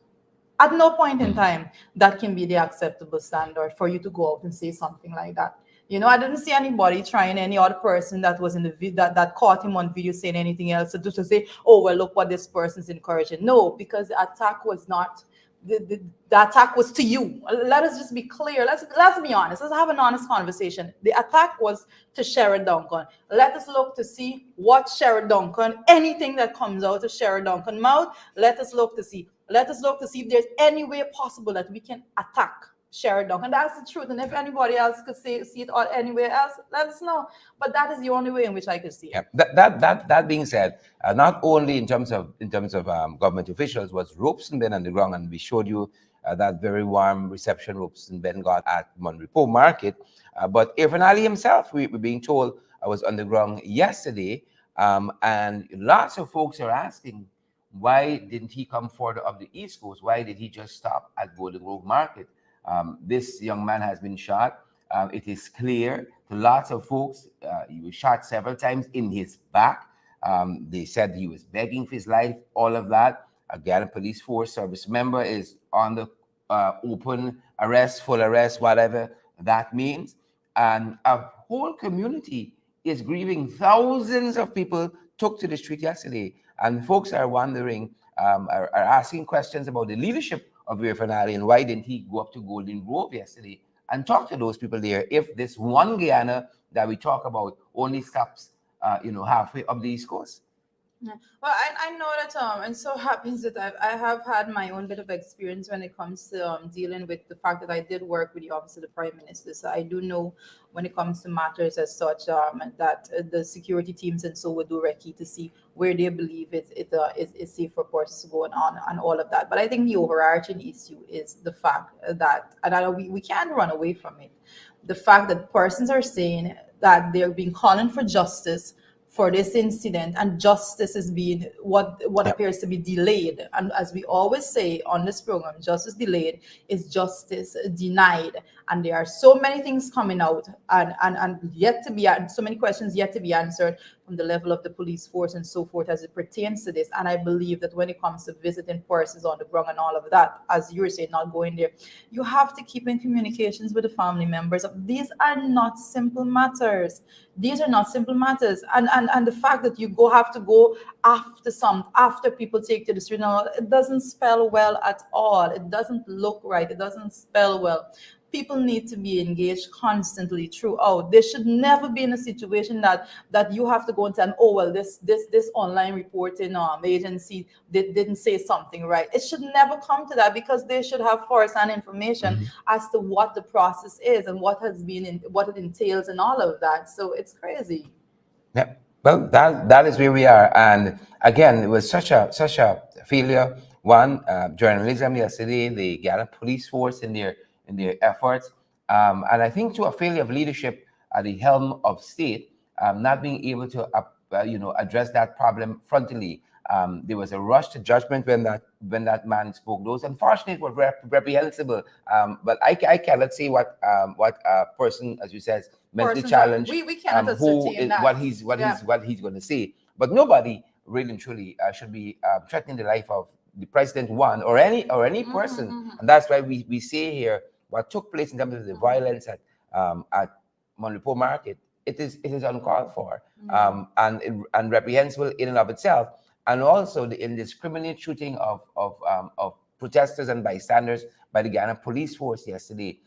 At no point in time that can be the acceptable standard for you to go out and say something like that. I didn't see anybody trying any other person that was in the video that caught him on video saying anything else to say, oh well, look what this person's encouraging. No, because the attack was not the attack was to you. Let us just be clear. Let's be honest. Let's have an honest conversation. The attack was to Sherrod Duncan. Let us look to see what Sherrod Duncan, anything that comes out of Sherrod Duncan's mouth, let us look to see if there's any way possible that we can attack Sherrod Duncan. That's the truth. And if anybody else could see it or anywhere else, let us know. But that is the only way in which I could see it. Yeah. That being said, not only in terms of government officials, was Robeson been on the ground, and we showed you that very warm reception Robeson Ben got at Monrepo Market, but Irfan Ali himself, we're being told, was on the ground yesterday, and lots of folks are asking, why didn't he come further up the East Coast? Why did he just stop at Golden Grove Market? This young man has been shot. It is clear to lots of folks, he was shot several times in his back. They said he was begging for his life, all of that. Again, a police force service member is on the open arrest, full arrest, whatever that means. And a whole community is grieving. Thousands of people took to the street yesterday. And folks are wondering, are asking questions about the leadership of Irfan Ali and why didn't he go up to Golden Grove yesterday and talk to those people there if this one Guyana that we talk about only stops, halfway up the East Coast? Yeah. Well, I know that and so happens that I have had my own bit of experience when it comes to dealing with the fact that I did work with the Office of the Prime Minister. So I do know when it comes to matters as such that the security teams and so would do recce to see where they believe it's safe for persons to go on and all of that. But I think the overarching issue is the fact that, and I know we can't run away from it, the fact that persons are saying that they're being calling for justice for this incident, and justice is being what appears to be delayed. And as we always say on this program, justice delayed is justice denied. And there are so many things coming out and yet to be, so many questions yet to be answered from the level of the police force and so forth as it pertains to this. And I believe that when it comes to visiting persons on the ground and all of that, as you were saying, not going there, you have to keep in communications with the family members. These are not simple matters. These are not simple matters. And the fact that you have to go after people take to the street, it doesn't spell well at all. It doesn't look right. It doesn't spell well. People need to be engaged constantly throughout. There should never be in a situation that you have to go and say, oh well, this online reporting agency didn't say something right. It should never come to that, because they should have first-hand information as to what the process is and what it entails and all of that. So it's crazy. Yeah. Well, that is where we are. And again, it was such a failure. One, journalism yesterday, the Guyana police force in their efforts, and I think to a failure of leadership at the helm of state, not being able to address that problem frontally. There was a rush to judgment when that man spoke. Those, unfortunately, were reprehensible. But I cannot say what a person, as you said, mentally challenged, we cannot who is, that. what he's going to say. But nobody really and truly should be threatening the life of the president, one or any person. And that's why we say here what took place in terms of the violence at Monrepo Market. It is uncalled for, and reprehensible in and of itself. And also the indiscriminate shooting of protesters and bystanders by the Guyana police force yesterday.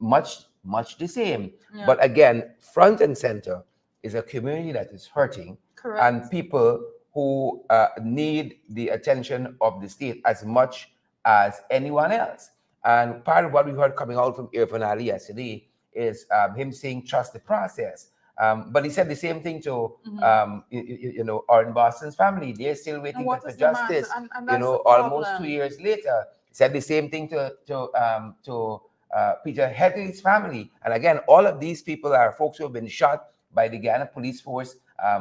Much the same. Yeah. But again, front and center is a community that is hurting. Correct. And people who need the attention of the state as much as anyone else. And part of what we heard coming out from Irfan Ali yesterday is him saying trust the process. But he said the same thing to Oren Boston's family. They're still waiting for justice. And almost 2 years later, he said the same thing to Peter Headley's family. And again, all of these people are folks who have been shot by the Ghana police force,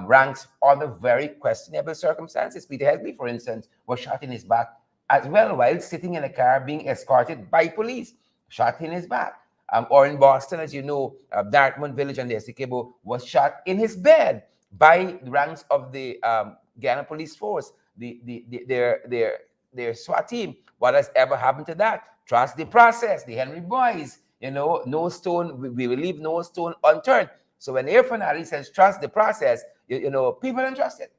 ranks under very questionable circumstances. Peter Headley, for instance, was shot in his back as well while sitting in a car being escorted by police, shot in his back. Or in Boston, as you know, Dartmouth Village and the Essequibo was shot in his bed by the ranks of the Ghana police force, their SWAT team. What has ever happened to that? Trust the process. The Henry Boys, no stone, we will leave no stone unturned. So when Irfan Ali says trust the process, people don't trust it.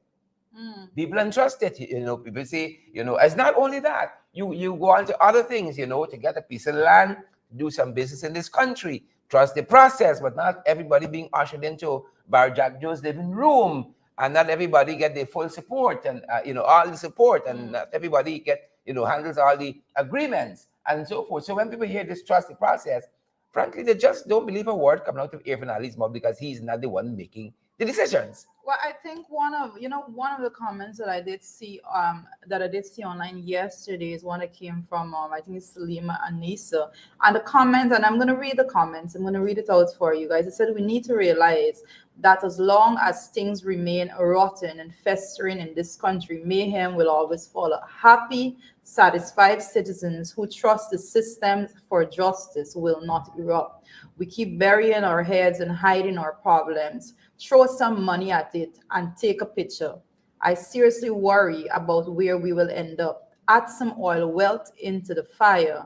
People don't trust it. People say, it's not only that. You go on to other things, to get a piece of land, do some business in this country. Trust the process, but not everybody being ushered into Bar Jack Joe's living room, and not everybody get their full support and all the support, and not everybody get handles all the agreements and so forth. So when people hear this trust the process, frankly, they just don't believe a word coming out of Irfan Ali's mouth because he's not the one making the decisions. Well, I think one of the comments that I did see online yesterday is one that came from I think it's Salima Anisa, and the comment, and I'm going to read the comments. I'm going to read it out for you guys. It said we need to realize that as long as things remain rotten and festering in this country, mayhem will always follow. Happy, satisfied citizens who trust the systems for justice will not erupt. We keep burying our heads and hiding our problems. Throw some money at it and take a picture. I seriously worry about where we will end up. Add some oil wealth into the fire.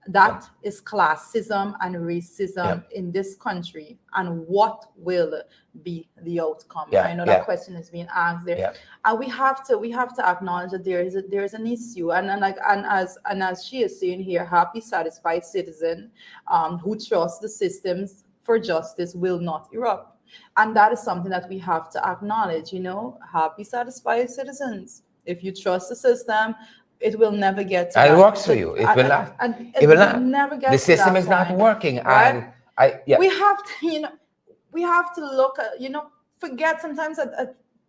That is classism and racism in this country. And what will be the outcome? I know that question is being asked there. And we have to acknowledge that there is an issue. And as she is saying here, happy, satisfied citizen who trusts the systems for justice will not erupt. And that is something that we have to acknowledge, happy, satisfied citizens. If you trust the system, it will never get to and that. it works for you. It will not. It will not. Never get the to system that is not point, working. right? And we have to, we have to look at, forget sometimes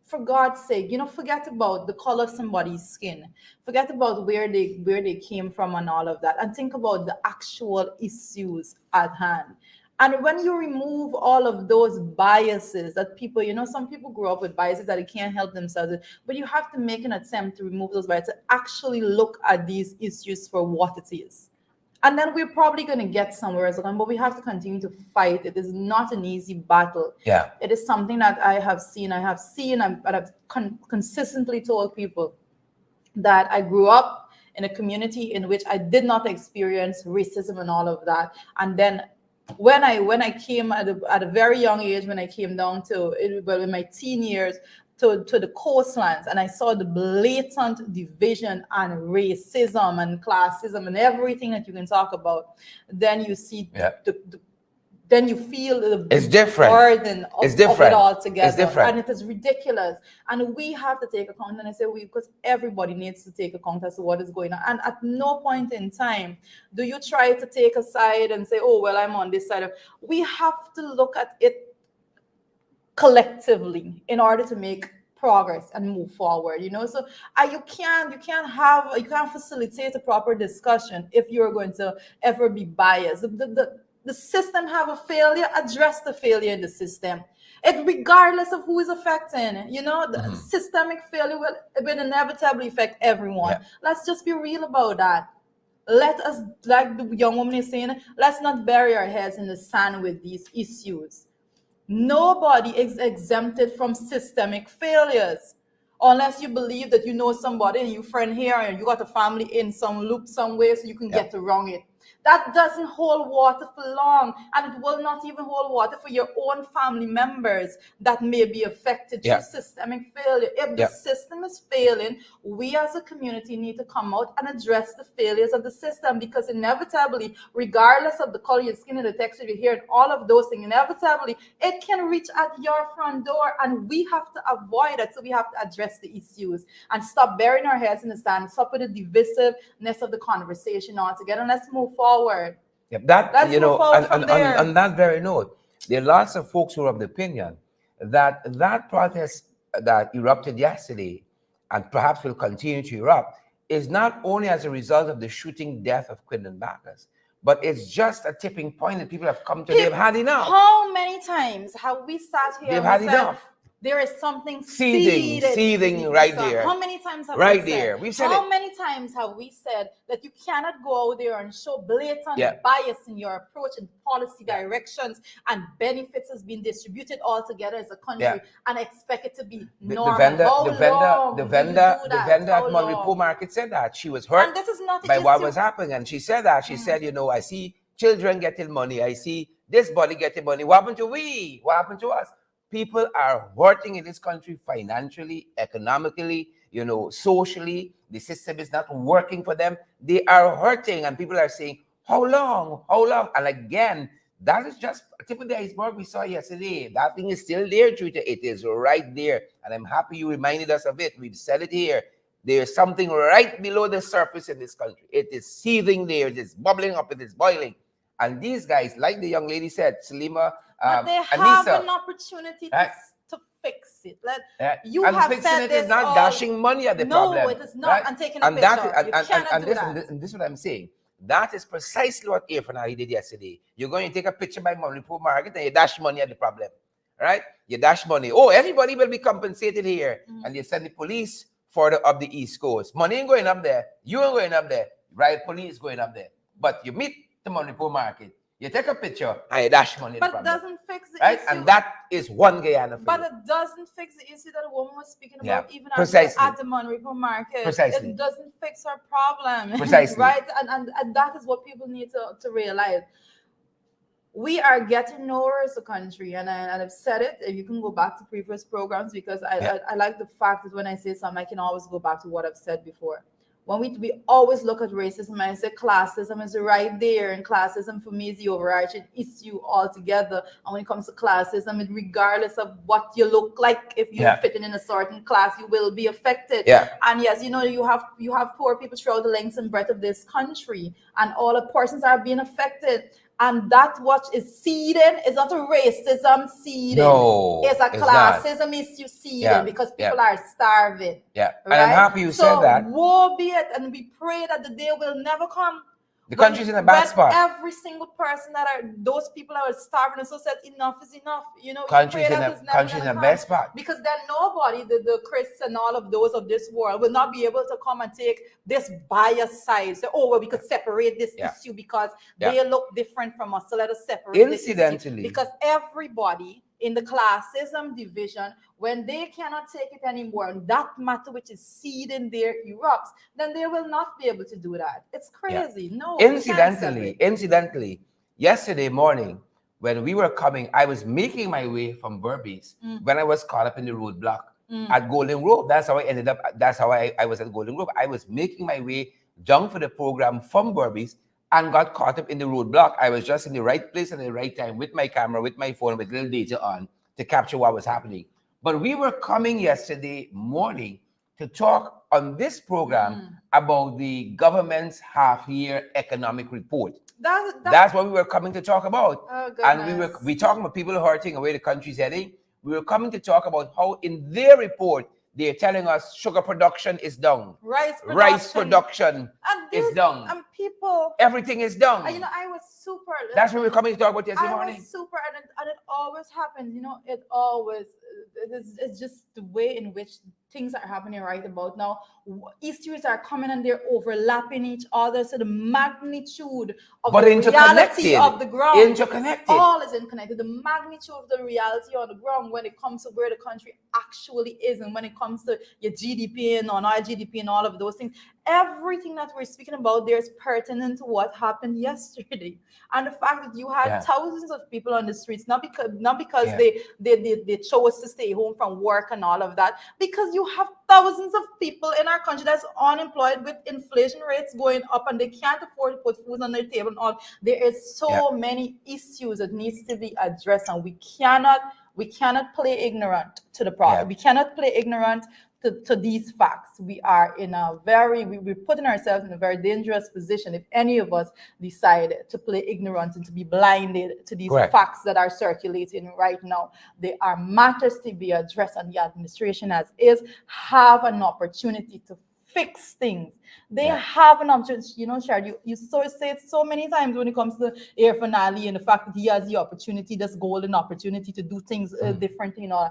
for God's sake, forget about the color of somebody's skin. Forget about where they came from and all of that, and think about the actual issues at hand. And when you remove all of those biases that people, some people grow up with biases that they can't help themselves with, but you have to make an attempt to remove those biases, to actually look at these issues for what it is. And then we're probably going to get somewhere as well, but we have to continue to fight. It is not an easy battle. Yeah. It is something that I have seen, and I've consistently told people that I grew up in a community in which I did not experience racism and all of that. And then when I came at a very young age, when I came down to in my teen years to the coastlands, and I saw the blatant division and racism and classism and everything that you can talk about, then you see then you feel the burden of it all together. It's different. And it is ridiculous. And we have to take account, and I say we, because everybody needs to take account as to what is going on. And at no point in time do you try to take a side and say, oh, well, I'm on this side. We have to look at it collectively in order to make progress and move forward, so you can't facilitate a proper discussion if you're going to ever be biased. The system have a failure, address the failure in the system. Regardless of who is affecting, the systemic failure will inevitably affect everyone. Yeah. Let's just be real about that. Let us, like the young woman is saying, let's not bury our heads in the sand with these issues. Nobody is exempted from systemic failures. Unless you believe that you know somebody and you friend here and you got a family in some loop somewhere so you can get around it. That doesn't hold water for long, and it will not even hold water for your own family members that may be affected through systemic failure. If the system is failing, we as a community need to come out and address the failures of the system, because inevitably, regardless of the color of your skin and the texture of your hair and all of those things, inevitably it can reach at your front door, and we have to avoid it. So we have to address the issues and stop burying our heads in the sand, stop with the divisiveness of the conversation altogether, and let's move forward. That, Let's you move know, forward from there. on that very note, there are lots of folks who are of the opinion that that protest that erupted yesterday and perhaps will continue to erupt is not only as a result of the shooting death of Quinton Bacchus, but it's just a tipping point that people have come to. They've had enough. How many times have we sat here They've and had said, enough. there is something Seething right there. How many times have right we said? there. We've said How it. many times have we said that you cannot go out there and show blatant bias in your approach and policy directions and benefits has been distributed all together as a country and expect it to be normal? The vendor at Monrepo Market said that she was hurt and this is not by what was happening, and she said that said, you know, I see children getting money, I see this body getting money. What happened to we? What happened to us? People are hurting in this country financially, economically, you know, socially. The system is not working for them. They are hurting, and people are saying, how long? How long? And again, that is just a tip of the iceberg we saw yesterday. That thing is still there, Twitter. It is right there. And I'm happy you reminded us of it. We've said it here. There's something right below the surface in this country. It is seething there. It is bubbling up. It is boiling. And these guys, like the young lady said, Salima, but they have Anissa, an opportunity to fix it. You and have fixing said it this is not dashing money at the problem. No, it is not. And taking a picture. You cannot do that. And this is what I'm saying. That is precisely what Irfan did yesterday. You're going to take a picture by Monrepo Market and you dash money at the problem, right? You dash money. Oh, everybody will be compensated here. And you send the police further up the East Coast. Money ain't going up there. You ain't going up there. Right? Police going up there. But you meet the Monrepo Market. You take a picture and you dash money. But it doesn't fix the issue. And that is one Guyana. But it doesn't fix the issue that a woman was speaking about, even at the Monrepo Market. Precisely. It doesn't fix her problem. Precisely. Right? And that is what people need to realize. We are getting nowhere as a country, and I've said it. You can go back to previous programs, because I like the fact that when I say something, I can always go back to what I've said before. When we always look at racism, I say classism is right there, and classism for me is the overarching issue altogether. And when it comes to classism, regardless of what you look like, if you're fitting in a certain class, you will be affected. And yes, you know, you have poor people throughout the length and breadth of this country, and all the persons are being affected. And that what is seeding is not a racism seeding. No, it's a classism issue seeding, because people are starving. Right? And I'm happy you said that. Woe be it, and we pray that the day will never come. The country's in a bad spot. Every single person those people are starving, and so said enough is enough. You know, country's in a bad spot. Because then nobody, the Chris and all of those of this world, will not be able to come and take this bias side. So, oh, well, we could separate this issue because they look different from us. So let us separate this issue. Because everybody in the classism division, when they cannot take it anymore, and that matter which is seeding there erupts, then they will not be able to do that. It's crazy. No. Incidentally, yesterday morning, when we were coming, I was making my way from Berbice when I was caught up in the roadblock at Golden Grove. That's how I ended up. That's how I was at Golden Grove. I was making my way down for the program from Berbice and got caught up in the roadblock. I was just in the right place at the right time with my camera, with my phone, with little data on to capture what was happening. But we were coming yesterday morning to talk on this program about the government's half-year economic report. That's what we were coming to talk about. And we talking about people hurting and where the country's heading. We were coming to talk about how in their report, they're telling us sugar production is down. Rice production is down. And people... Everything is down. You know, I was super... That's what we're coming to talk about yesterday morning. I was super... And it always happens, you know, it always... It's just the way in which things are happening right about now. Issues are coming and they're overlapping each other. So the magnitude of the reality of the ground, all is interconnected. The magnitude of the reality on the ground when it comes to where the country actually is, and when it comes to your GDP and on our GDP and all of those things, everything that we're speaking about there is pertinent to what happened yesterday, and the fact that you had thousands of people on the streets, not because they chose to stay home from work and all of that, because you have thousands of people in our country that's unemployed with inflation rates going up and they can't afford to put food on their table and all. There is so many issues that needs to be addressed, and we cannot play ignorant to the problem. We cannot play ignorant to these facts. We are in a we're putting ourselves in a very dangerous position if any of us decide to play ignorant and to be blinded to these facts that are circulating right now. There are matters to be addressed, and the administration as is have an opportunity to fix things. They have an opportunity. You know, Shard, you say it so many times when it comes to Air Finale and the fact that he has the opportunity, this golden opportunity to do things differently, you know.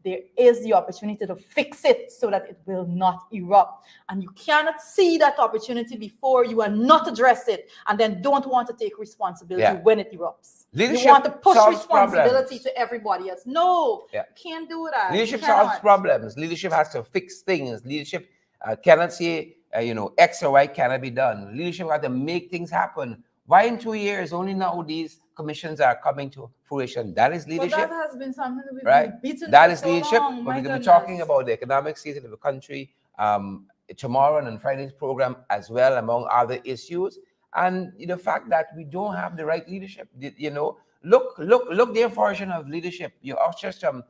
There is the opportunity to fix it so that it will not erupt. And you cannot see that opportunity before you and not address it, and then don't want to take responsibility when it erupts. Leadership you want to push responsibility problems to everybody else. No, can't do that. Leadership solves problems. Leadership has to fix things. Leadership cannot say, X or Y cannot be done. Leadership has to make things happen. Why in 2 years? Only now these commissions are coming to fruition. That is leadership. But that has been something that we've been beaten That for is so leadership. long. But we're going to be talking about the economic state of the country tomorrow and on Friday's program as well, among other issues. And the fact that we don't have the right leadership. Look their version of leadership. You usher some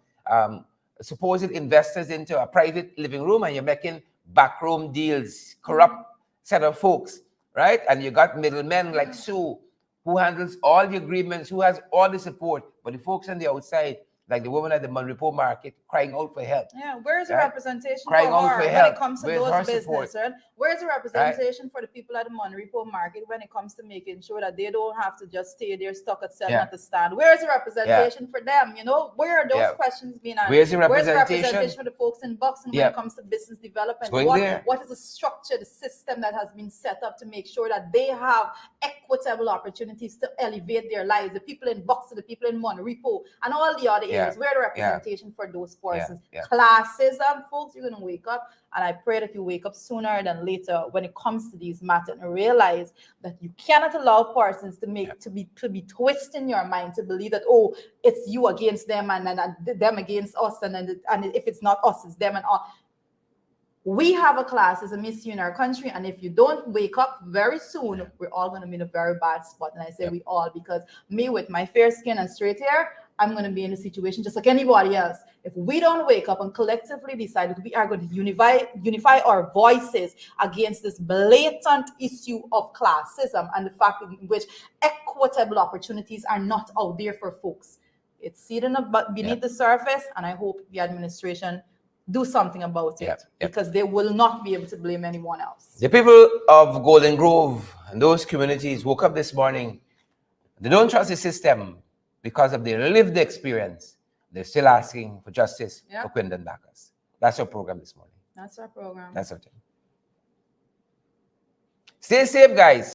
supposed investors into a private living room and you're making backroom deals, corrupt set of folks, right? And you got middlemen like Sue, who handles all the agreements, who has all the support, but the folks on the outside, like the woman at the Monrepo market, crying out for help. Yeah, where's the representation crying for out her for when help. it comes to Where's those businesses? support? Right? Where's the representation for the people at the Monrepo market when it comes to making sure that they don't have to just stay there stuck at selling at the stand? Where's the representation for them? Where are those questions being asked? Where's the representation for the folks in Buxton when it comes to business development? What is the structure, the system that has been set up to make sure that they have equitable opportunities to elevate their lives? The people in Buxton, the people in Monrepo, and all the other areas. Where are the representation for those persons? Classism, folks, you're going to wake up, and I pray that you wake up sooner than later when it comes to these matters and realize that you cannot allow persons to be twisting your mind to believe that, oh, it's you against them and them against us, and if it's not us, it's them and all. We have a classism issue in our country, and if you don't wake up very soon, we're all going to be in a very bad spot. And I say we all, because me with my fair skin and straight hair, I'm going to be in a situation just like anybody else. If we don't wake up and collectively decide that we are going to unify our voices against this blatant issue of classism and the fact in which equitable opportunities are not out there for folks. It's sitting beneath the surface, and I hope the administration do something about it, because they will not be able to blame anyone else. The people of Golden Grove and those communities woke up this morning. They don't trust the system because of their lived experience. They're still asking for justice for Quindon Bacchus. That's our program this morning. That's our program. That's our thing. Stay safe, guys.